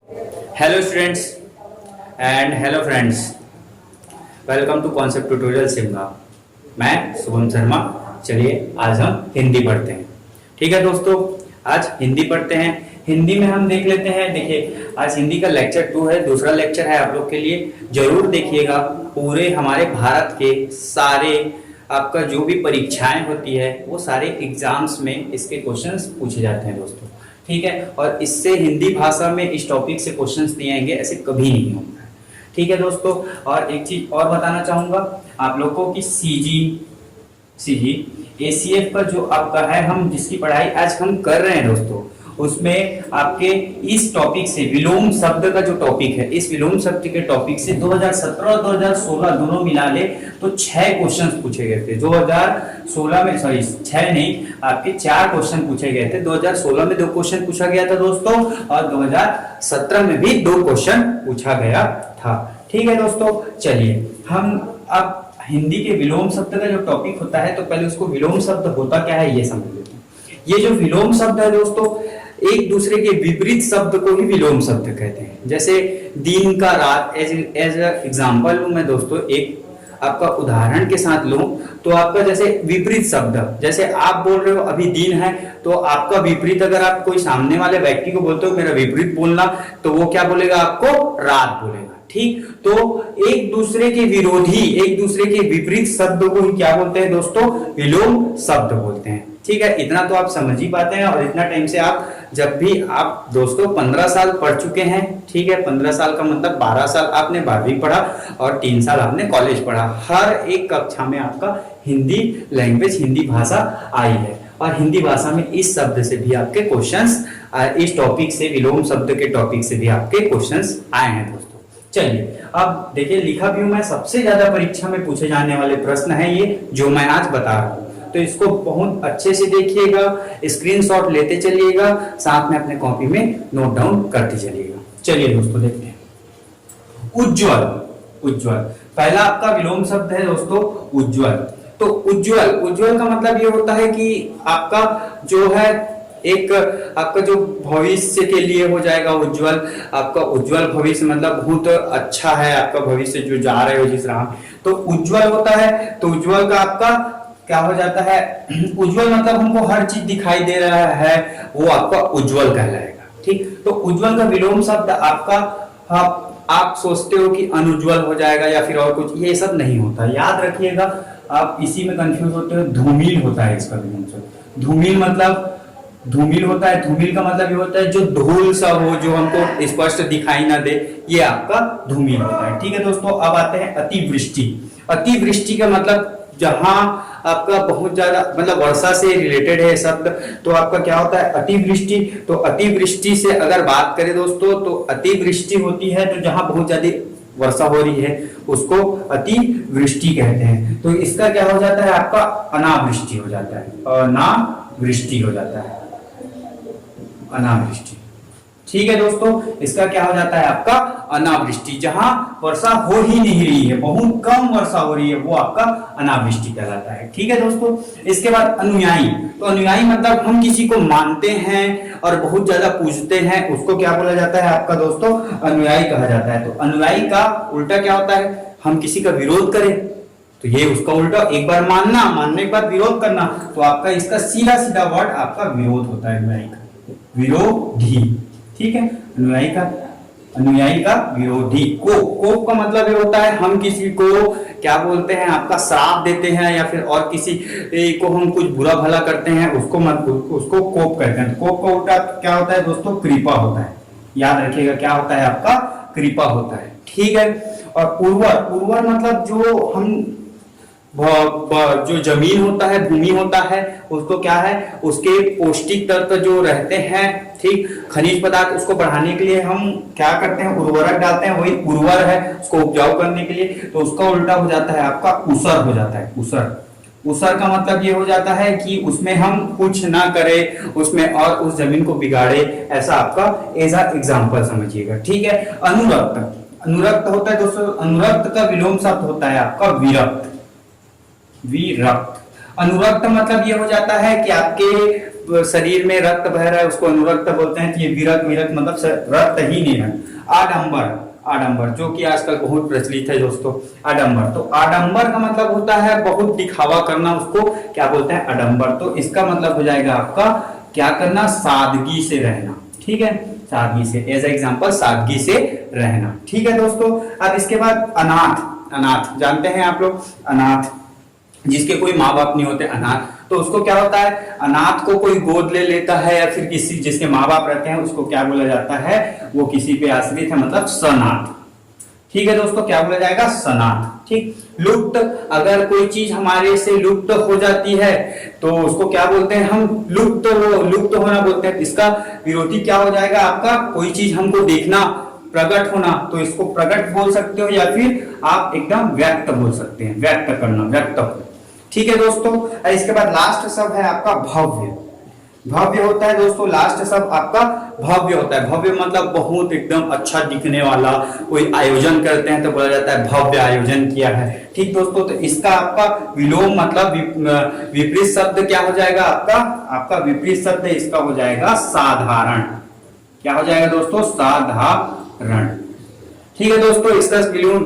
Hello students and hello friends, welcome to concept tutorial Simga. मैं शुभम शर्मा। चलिए आज हम हिंदी पढ़ते हैं। ठीक है दोस्तों, आज हिंदी पढ़ते हैं। हिंदी में हम देख लेते हैं। देखिए, आज हिंदी का लेक्चर 2 है, दूसरा लेक्चर है आप लोग के लिए। जरूर देखिएगा। पूरे हमारे भारत के सारे आपका जो भी परीक्षाएं होती है वो सारे एग्जाम्स में इसके क्वेश्चंस पूछे जाते हैं दोस्तों। ठीक है, और इससे हिंदी भाषा में इस टॉपिक से क्वेश्चंस नहीं आएंगे, ऐसे कभी नहीं होगा। ठीक है दोस्तों, और एक चीज और बताना चाहूंगा आप लोगों को कि सीजी एसीएफ का जो आपका है, हम जिसकी पढ़ाई आज हम कर रहे हैं दोस्तों, उसमें आपके इस टॉपिक से विलोम शब्द का जो टॉपिक है, इस विलोम शब्द के टॉपिक से 2017 और 2016 दोनों मिला ले तो 6 क्वेश्चंस पूछे गए थे। 2016 में, सॉरी 6 नहीं, आपके 4 क्वेश्चन पूछे गए थे। 2016 में 2 क्वेश्चन पूछा गया था दोस्तों, और 2017 में भी 2 क्वेश्चन पूछा गया था। ठीक है दोस्तों, चलिए हम अब हिंदी के विलोम शब्द का जो टॉपिक होता है, तो पहले उसको विलोम शब्द होता क्या है ये समझ लेते हैं। ये जो विलोम शब्द है दोस्तों, एक दूसरे के विपरीत शब्द को ही विलोम शब्द कहते हैं। जैसे दिन का रात, एज एग्जाम्पल मैं दोस्तों एक आपका उदाहरण के साथ लूं तो आपका जैसे विपरीत शब्द, जैसे आप बोल रहे हो अभी दिन है, तो आपका विपरीत अगर आप कोई सामने वाले व्यक्ति को बोलते हो मेरा विपरीत बोलना, तो वो क्या बोलेगा? आपको रात बोलेगा। ठीक, तो एक दूसरे के विरोधी, एक दूसरे के विपरीत शब्द को ही क्या बोलते हैं दोस्तों? विलोम शब्द बोलते हैं। ठीक है, इतना तो आप समझ ही पाते हैं। और इतना टाइम से आप जब भी आप दोस्तों 15 साल पढ़ चुके हैं, ठीक है, 15 साल का मतलब 12 साल आपने 12वीं पढ़ा और 3 साल आपने कॉलेज पढ़ा। हर एक कक्षा में आपका हिंदी लैंग्वेज, हिंदी भाषा आई है, और हिंदी भाषा में इस शब्द से भी आपके क्वेश्चंस, इस टॉपिक से, विलोम शब्द के टॉपिक से भी आपके क्वेश्चंस आए हैं दोस्तों। चलिए अब देखिए, लिखा भी हूं मैं, सबसे ज्यादा परीक्षा में पूछे जाने वाले प्रश्न है ये जो मैं आज बता रहा हूं, तो इसको बहुत अच्छे से देखिएगा, स्क्रीनशॉट लेते चलिएगा, साथ में अपने कॉपी में नोट डाउन करते चलिएगा। चलिए दोस्तों देखते हैं। उज्ज्वल, उज्ज्वल पहला आपका विलोम शब्द है दोस्तों, उज्ज्वल। तो उज्ज्वल, उज्ज्वल का मतलब ये होता है कि आपका जो है एक आपका जो भविष्य के लिए हो जाएगा उज्ज्वल। आपका उज्ज्वल भविष्य मतलब बहुत अच्छा है आपका भविष्य, जो जा रहे हो जिस राह, तो उज्ज्वल होता है। तो उज्ज्वल का आपका क्या हो जाता है? उज्ज्वल मतलब हमको हर चीज दिखाई दे रहा है, वो आपका उज्ज्वल कहलाएगा। ठीक, तो उज्ज्वल का विलोम शब्द आपका, आप सोचते हो कि अनुज्वल हो जाएगा या फिर और कुछ, ये सब नहीं होता, याद रखिएगा। आप इसी में कंफ्यूज होते हो। धूमिल होता है इसका विलोम शब्द। धूमिल मतलब, धूमिल होता है, धूमिल का मतलब ये होता है जो धूल सा हो, जो हमको स्पष्ट दिखाई ना दे, ये आपका धूमिल होता है। ठीक है दोस्तों, अब आते हैं अतिवृष्टि। अतिवृष्टि का मतलब जहां आपका बहुत ज्यादा मतलब वर्षा से रिलेटेड है शब्द, तो आपका क्या होता है? अतिवृष्टि। तो अतिवृष्टि से अगर बात करें दोस्तों, तो अतिवृष्टि होती है तो जहां बहुत ज्यादा वर्षा हो रही है उसको अतिवृष्टि कहते हैं। तो इसका क्या हो जाता है? आपका अनावृष्टि हो जाता है, अनावृष्टि हो जाता है, अनावृष्टि। ठीक है दोस्तों, इसका क्या हो जाता है? आपका अनावृष्टि। जहां वर्षा हो ही नहीं रही है, बहुत कम वर्षा हो रही है, वो आपका अनावृष्टि कहलाता है। ठीक है दोस्तों, इसके बाद अनुयायी। तो अनुयायी मतलब हम किसी को मानते हैं और बहुत ज्यादा पूजते हैं, उसको क्या बोला जाता है आपका दोस्तों? अनुयायी कहा जाता है। तो अनुयायी का उल्टा क्या होता है? हम किसी का विरोध करें तो ये उसका उल्टा, एक बार मानना, मानने के बाद विरोध करना, तो आपका इसका सीधा सीधा वर्ड आपका विरोध होता है, अनुयायी का विरोधी। ठीक है, अनुयायी का विरोधी। कोप का मतलब ये होता है हम किसी को क्या बोलते हैं? आपका श्राप देते हैं, या फिर और किसी को हम कुछ बुरा भला करते हैं, उसको कोप कहते हैं। कोप का उल्टा क्या होता है दोस्तों? कृपा होता है। याद रखिएगा, क्या होता है आपका? कृपा होता है। ठीक है, और उर्वर, उर्वर मतलब जो हम जो जमीन होता है, भूमि होता है, उसको क्या है? उसके पौष्टिक तत्व जो रहते हैं, ठीक, खनिज पदार्थ, उसको बढ़ाने के लिए हम क्या करते हैं? उर्वरक डालते हैं, वही उर्वर है उसको उपजाऊ करने के लिए। तो उसका उल्टा हो जाता है आपका ऊसर हो जाता है, ऊसर। ऊसर का मतलब ये हो जाता है कि उसमें हम कुछ ना करें, उसमें और उस जमीन को बिगाड़े, ऐसा आपका एज एग्जाम्पल समझिएगा। ठीक है, अनुरक्त, अनुरक्त होता है दोस्तों, अनुरक्त का विलोम शब्द होता है आपका विरक्त, विरक्त। अनुरक्त मतलब ये हो जाता है कि आपके शरीर में रक्त बह रहा है उसको अनुरक्त बोलते हैं। तो ये विरक्त, विरक्त मतलब रक्त ही नहीं है। आडंबर, आडंबर जो कि आजकल बहुत प्रचलित है दोस्तों, आडंबर। तो आडंबर का मतलब होता है बहुत दिखावा करना, उसको क्या बोलते हैं, आडंबर। तो इसका मतलब हो जाएगा आपका क्या करना, सादगी से रहना। ठीक है, सादगी से, एज एग्जांपल सादगी से रहना। ठीक है दोस्तों। अब इसके बाद अनाथ, अनाथ जानते हैं आप लोग, अनाथ जिसके कोई माँ बाप नहीं होते, अनाथ। तो उसको क्या होता है, अनाथ को कोई गोद ले लेता है या फिर किसी जिसके माँ बाप रहते हैं उसको क्या बोला जाता है, वो किसी पे आश्रित है, मतलब सनाथ। ठीक है दोस्तों, क्या बोला जाएगा, सनाथ। ठीक। लुप्त, अगर कोई चीज हमारे से लुप्त हो जाती है तो उसको क्या बोलते हैं हम, लुप्त, लुप्त होना बोलते हैं। इसका विरोधी क्या हो जाएगा आपका, कोई चीज हमको देखना, प्रकट होना, तो इसको प्रकट बोल सकते हो या फिर आप एकदम व्यक्त बोल सकते हैं, व्यक्त करना, व्यक्त हो। ठीक है दोस्तों। इसके बाद लास्ट शब्द है आपका भव्य। भव्य होता है दोस्तों, लास्ट शब्द आपका भव्य होता है। भव्य मतलब बहुत एकदम अच्छा दिखने वाला, कोई आयोजन करते हैं तो बोला जाता है भव्य आयोजन किया है। ठीक दोस्तों। तो इसका आपका विलोम मतलब विपरीत शब्द क्या हो जाएगा आपका, आपका विपरीत शब्द इसका हो जाएगा साधारण। क्या हो जाएगा दोस्तों, साधारण। ठीक है दोस्तों। इसका विलोम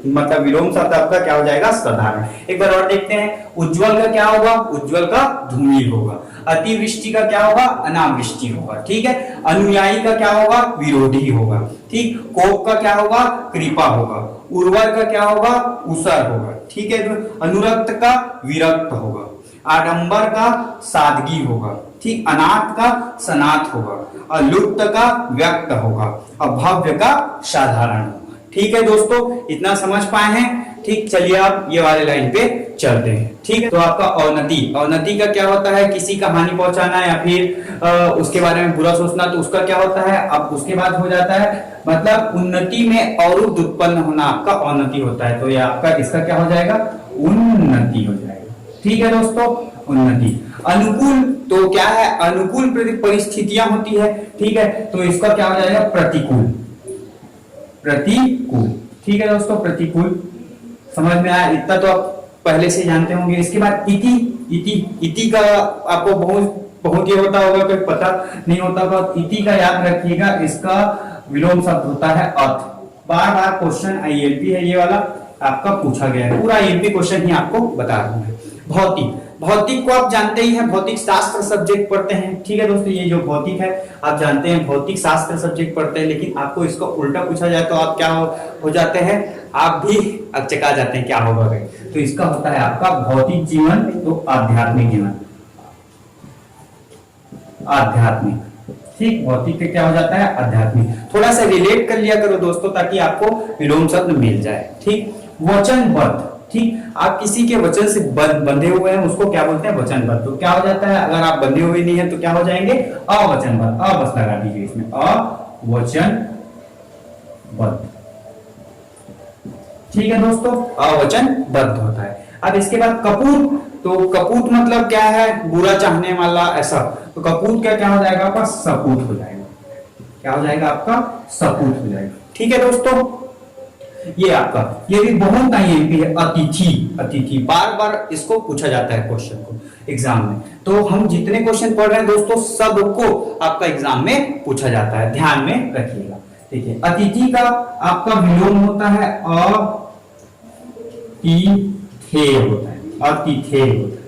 मतलब विलोम शब्द आपका क्या हो जाएगा, साधारण। एक बार और देखते हैं, उज्जवल का क्या होगा, उज्जवल का धूमिल होगा। अतिवृष्टि का क्या होगा, अनावृष्टि होगा। ठीक है। अनुयायी का क्या होगा, विरोधी होगा। ठीक। कोप का क्या होगा, कृपा होगा। उर्वर का क्या होगा, उसर होगा। ठीक है। अनुरक्त का विरक्त होगा। आडंबर का सादगी होगा। ठीक। अनाथ का सनाथ होगा। और लुप्त का व्यक्त होगा। और भव्य का साधारण होगा। ठीक है दोस्तों, इतना समझ पाए हैं। ठीक। चलिए आप ये वाले लाइन पे चलते हैं। ठीक है। तो आपका अवनति, अवनति का क्या होता है, किसी का हानि पहुंचाना या फिर उसके बारे में बुरा सोचना, तो उसका क्या होता है, अब उसके बाद हो जाता है मतलब उन्नति में अवरुद्ध उत्पन्न होना, आपका अवनति होता है। तो ये आपका इसका क्या हो जाएगा, उन्नति हो जाएगा। ठीक है दोस्तों, उन्नति। अनुकूल तो क्या है, अनुकूल परिस्थितियां होती है। ठीक है। तो इसका क्या हो जाएगा, प्रतिकूल, प्रतिकूल। ठीक है दोस्तों, प्रतिकूल। समझ में आया, इतना तो आप पहले से जानते होंगे। इसके बाद इति, इति, इति का आपको बहुत ये होता होगा, कोई पता नहीं होता होगा। इति का याद रखिएगा, इसका विलोम शब्द होता है अथ। बार बार क्वेश्चन आईएमपी है ये वाला, आपका पूछा गया है, पूरा आईएमपी क्वेश्चन ही आपको बता रहा हूं। भौतिक, भौतिक को आप जानते ही हैं, भौतिक शास्त्र सब्जेक्ट पढ़ते हैं। ठीक है दोस्तों, ये जो भौतिक है आप जानते हैं, भौतिक शास्त्र सब्जेक्ट पढ़ते हैं। लेकिन आपको इसको उल्टा पूछा जाए तो आप क्या हो जाते हैं, आप भी अचका जाते हैं, क्या होगा। तो इसका होता है आपका भौतिक जीवन तो आध्यात्मिक जीवन, आध्यात्मिक। ठीक। भौतिक का क्या हो जाता है, आध्यात्मिक। थोड़ा सा रिलेट कर लिया करो दोस्तों, ताकि आपको विलोम शब्द मिल जाए। ठीक। वचनबद्ध, ठीक। आप किसी के वचन से बंधे हुए हैं, उसको क्या बोलते हैं, वचनबद्ध। तो क्या हो जाता है, अगर आप बंधे हुए नहीं है तो क्या हो जाएंगे, अवचनबद्ध। अ बस लगा दीजिए इसमें, अवचनबद्ध। ठीक है दोस्तों, अवचनबद्ध होता है। अब इसके बाद कपूत, तो कपूत मतलब क्या है, बुरा चाहने वाला, ऐसा। तो कपूत का क्या हो जाएगा आपका, सपूत हो जाएगा। क्या हो जाएगा आपका, सपूत हो जाएगा। ठीक है दोस्तों। ये आपका, ये भी बहुत आईएमपी है, अतिथि, अतिथि। बार बार इसको पूछा जाता है क्वेश्चन को एग्जाम में। तो हम जितने क्वेश्चन पढ़ रहे हैं दोस्तों, सबको आपका एग्जाम में पूछा जाता है, ध्यान में रखिएगा। ठीक है। अतिथि का आपका विलोम होता है अतिथे होता है, अतिथे होता है।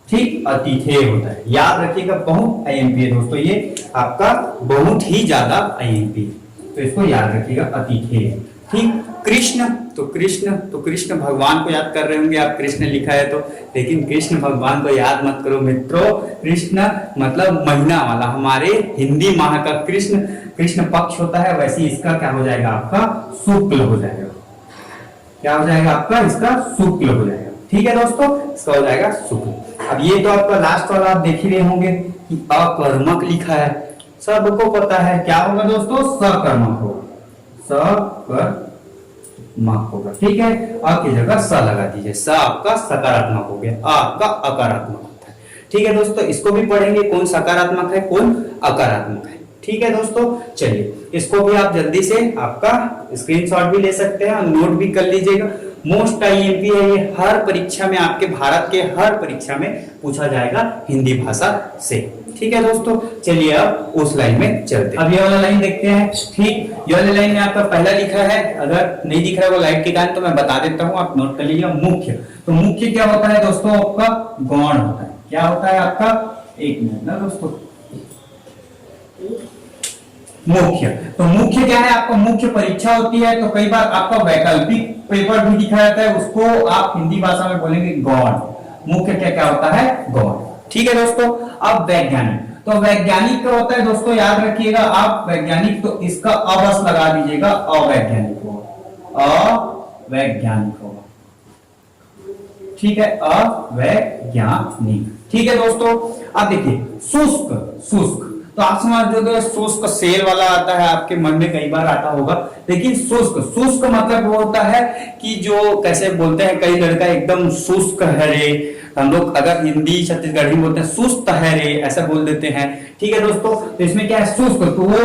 ठीक। अतिथे होता है, याद रखिएगा, बहुत आईएमपी है दोस्तों, ये आपका बहुत ही ज्यादा आईएमपी, तो इसको याद रखिएगा, अतिथे। ठीक। कृष्ण, तो कृष्ण भगवान को याद कर रहे होंगे आप, कृष्ण लिखा है तो। लेकिन कृष्ण भगवान को याद मत करो मित्रों, कृष्ण मतलब महीना वाला, हमारे हिंदी माह का कृष्ण पक्ष होता है, वैसे इसका क्या हो जाएगा आपका, शुक्ल हो जाएगा। क्या हो जाएगा आपका, इसका शुक्ल हो जाएगा। ठीक है दोस्तों, इसका हो जाएगा शुक्ल। अब ये तो आपका लास्ट वाला आप देख ही रहे होंगे कि अकर्मक लिखा है, सबको पता है क्या होगा दोस्तों, सकर्मक होगा, सकर्मक होगा। ठीक है। अ की जगह स लगा दीजिए, स आपका सकारात्मक हो गया, अ आपका अकारात्मक होता है। ठीक है दोस्तों, इसको भी पढ़ेंगे, कौन सकारात्मक है कौन अकारात्मक है। ठीक है दोस्तों, चलिए इसको भी आप जल्दी से आपका स्क्रीनशॉट भी ले सकते हैं और नोट भी कर लीजिएगा। मोस्ट आईएमपी है ये, हर परीक्षा में आपके भारत के हर परीक्षा में पूछा जाएगा हिंदी भाषा से। ठीक है दोस्तों, चलिए अब उस लाइन में चलते हैं। अब ये वाला लाइन देखते हैं। ठीक, ये वाले लाइन में आपका पहला लिखा है, अगर नहीं दिख रहा है वो लाइट के कारण तो मैं बता देता हूं, आप नोट कर लीजिए। मुख्य, तो मुख्य क्या होता है दोस्तों, आपका गौण होता है। क्या होता है आपका, एक मिनट ना दोस्तों, मुख्य, तो मुख्य क्या है आपका, मुख्य परीक्षा होती है तो कई बार आपका वैकल्पिक पेपर भी दिखाया जाता है, उसको आप हिंदी भाषा में बोलेंगे गौण। मुख्य क्या क्या होता है, गौण। ठीक है दोस्तों, अब वैज्ञानिक, तो वैज्ञानिक क्या होता है दोस्तों, याद रखिएगा आप, वैज्ञानिक तो इसका अवश्य लगा दीजिएगा, अवैज्ञानिक होगा, अवैज्ञानिक होगा। ठीक है, अवैज्ञानिक। ठीक है दोस्तों, अब देखिए शुष्क, शुष्क तो आप समझ जो शुष्क सेल वाला आता है, आपके मन में कई बार आता होगा, लेकिन शुष्क, शुष्क मतलब वो होता है कि जो कैसे बोलते हैं, कई लड़का एकदम शुष्क है रे, हम लोग अगर हिंदी छत्तीसगढ़ी में बोलते हैं सुस्त है रे, ऐसा बोल देते हैं। ठीक है दोस्तों, तो इसमें क्या है शुष्क, तो वो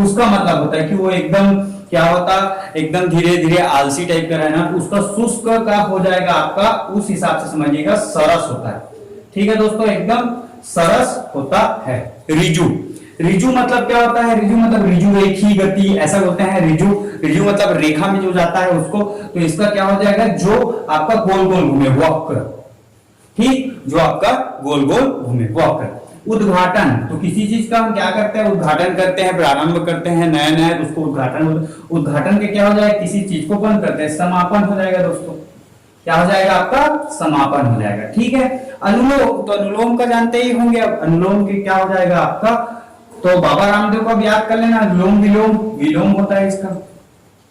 उसका मतलब होता है कि वो एकदम क्या होता, एकदम धीरे धीरे आलसी टाइप का रहना, उसका शुष्क का हो जाएगा आपका, उस हिसाब से समझिएगा सरस होता है। ठीक है दोस्तों, एकदम सरस होता है। रिजु, रिजु मतलब क्या होता है, रिजु मतलब रिजु रेखी गति, ऐसा बोलते हैं रिजु। रिजु मतलब रेखा में जो जाता है उसको, तो इसका क्या हो जाएगा, जो आपका गोल गोल घूमे, वक्र। ठीक, जो आपका गोल गोल घूमे, वक्र। उद्घाटन, तो किसी चीज का हम क्या करते हैं, उद्घाटन करते हैं, प्रारंभ करते हैं नया नया, उसको उद्घाटन। उद्घाटन के क्या हो जाएगा, किसी चीज को बंद करते हैं, समापन हो जाएगा दोस्तों। क्या हो जाएगा आपका, समापन हो जाएगा। ठीक है, अनुलोम, तो अनुलोम का जानते ही होंगे, अब अनुलोम के क्या हो जाएगा आपका, तो बाबा रामदेव को याद कर लेना, अनुलोम विलोम, विलोम होता है इसका,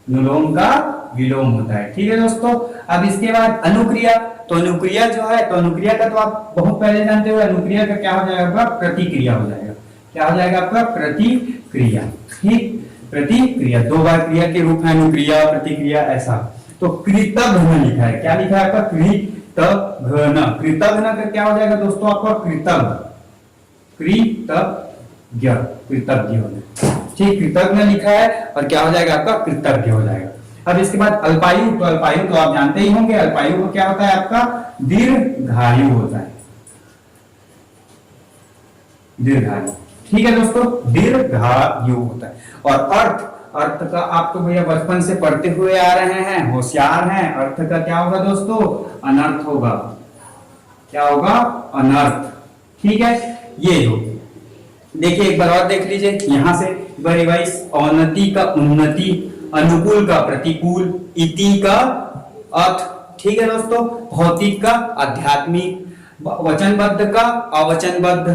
अनुलोम का विलोम होता है। ठीक है दोस्तों, अब इसके बाद अनुक्रिया, तो अनुक्रिया जो है, तो अनुक्रिया का तो आप बहुत पहले जानते हो, अनुक्रिया का क्या हो जाएगा, प्रतिक्रिया हो जाएगा। क्या हो जाएगा आपका, प्रतिक्रिया। ठीक, प्रतिक्रिया, दो बार क्रिया के रूप में अनुक्रिया, प्रतिक्रिया, ऐसा। तो कृतघ्न लिखा है, क्या लिखा है आपका, कृतघ्न। कृतघ्न का क्या हो जाएगा दोस्तों आपका, कृतज्ञ, कृतज्ञ, कृतज्ञ होना। ठीक, कृतज्ञ लिखा है और क्या हो जाएगा आपका, कृतज्ञ हो जाएगा। अब इसके बाद अल्पायु, तो अल्पायु तो आप जानते ही होंगे, अल्पायु को क्या होता है आपका, दीर्घायु होता है, दीर्घायु। ठीक है दोस्तों, दीर्घायु होता है। और अर्थ, अर्थ का आप तो भैया बचपन से पढ़ते हुए आ रहे हैं, होशियार हैं, अर्थ का क्या होगा दोस्तों, अनर्थ होगा। क्या होगा, अनर्थ। ठीक है, ये जो देखिए एक बार और देख लीजिए यहां से, रिवाइज, अवनति का उन्नति, अनुकूल का प्रतिकूल, इति का अथ। ठीक है दोस्तों, भौतिक का आध्यात्मिक, वचनबद्ध का अवचनबद्ध,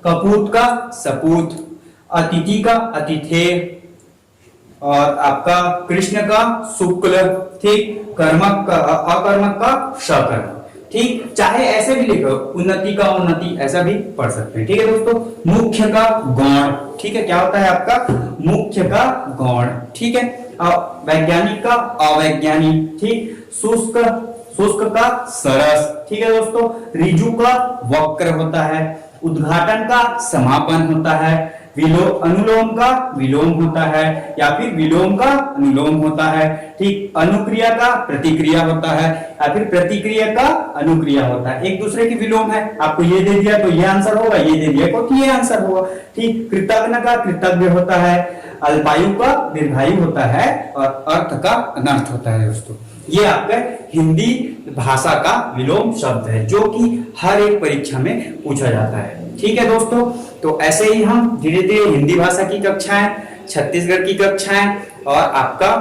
कपूत का सपूत, अतिथि का अतिथेय, और आपका कृष्ण का शुक्ल। ठीक, कर्मक का अकर्मक का सकर्म। ठीक, चाहे ऐसे भी लिखो, उन्नति का उन्नति, ऐसा भी पढ़ सकते हैं। ठीक है दोस्तों, मुख्य का गौण। ठीक है, क्या होता है आपका, मुख्य का गौण। ठीक है, वैज्ञानिक का अवैज्ञानिक। ठीक, शुष्क, शुष्क का सरस। ठीक है दोस्तों, रिजु का वक्र होता है, उद्घाटन का समापन होता है, अनुलोम का विलोम होता है, या फिर विलोम का अनुलोम होता है। ठीक, अनुक्रिया का प्रतिक्रिया होता है, या फिर प्रतिक्रिया का अनुक्रिया होता है। एक दूसरे की विलोम है, आपको ये दे दिया तो ये आंसर होगा, ये दे दिया तो ये आंसर होगा। ठीक, कृतज्ञ का कृतज्ञ होता है, अल्पायु का दीर्घायु होता है, और अर्थ का अनर्थ होता है। दोस्तों, ये आपका हिंदी भाषा का विलोम शब्द है, जो कि हर एक परीक्षा में पूछा जाता है। ठीक है दोस्तों, तो ऐसे ही हम धीरे धीरे हिंदी भाषा की कक्षाएं, छत्तीसगढ़ की कक्षाएं, और आपका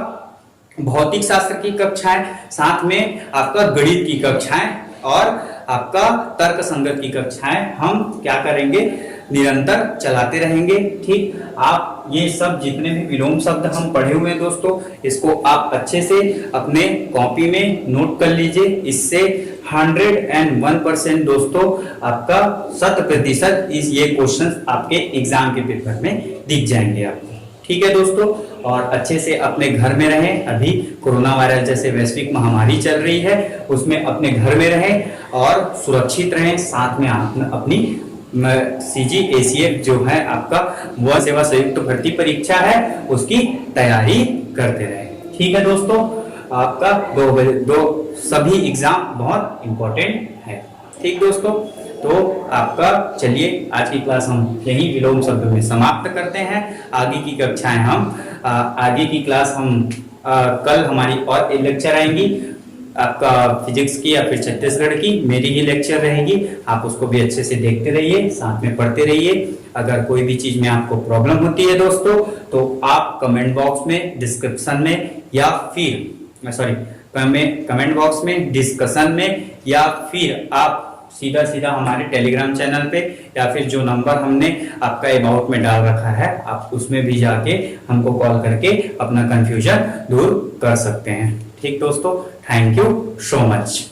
भौतिक शास्त्र की कक्षाएं, साथ में आपका गणित की कक्षाएं, और आपका तर्क संगत की कक्षाएं हम क्या करेंगे, निरंतर चलाते रहेंगे। ठीक, आप ये सब जितने भी विलोम शब्द हम पढ़े हुए हैं दोस्तों, इसको आप अच्छे से अपने कॉपी में नोट कर लीजिए। इससे 101% दोस्तों आपका 100% इस ये क्वेश्चन आपके एग्जाम के पेपर में दिख जाएंगे आपको। ठीक है दोस्तों, और अच्छे से अपने घर में रहें। अभी कोरोना वायरस जैसे वैश्विक महामारी चल रही है, उसमें अपने घर में रहें और सुरक्षित रहें। साथ में अपनी सीजी एसीएफ जो है आपका वह सेवा संयुक्त भर्ती परीक्षा है, उसकी तैयारी करते रहें। ठीक है दोस्तों, आपका दो सभी एग्जाम बहुत इंपॉर्टेंट है। ठीक दोस्तों, तो आपका चलिए आज की क्लास हम यही विलोम शब्द में समाप्त करते हैं। आगे की कक्षाएं हम आगे की क्लास हम कल हमारी और एक लेक्चर आएंगी आपका फिजिक्स की या फिर छत्तीसगढ़ की, मेरी ही लेक्चर रहेगी। आप उसको भी अच्छे से देखते रहिए, साथ में पढ़ते रहिए। अगर कोई भी चीज में आपको प्रॉब्लम होती है दोस्तों, तो आप कमेंट बॉक्स में, डिस्क्रिप्शन में या फिर कमेंट बॉक्स में, डिस्कशन में, या फिर आप सीधा सीधा हमारे टेलीग्राम चैनल पे या फिर जो नंबर हमने आपका अबाउट में डाल रखा है, आप उसमें भी जाके हमको कॉल करके अपना कंफ्यूजन दूर कर सकते हैं। ठीक दोस्तों, थैंक यू सो मच।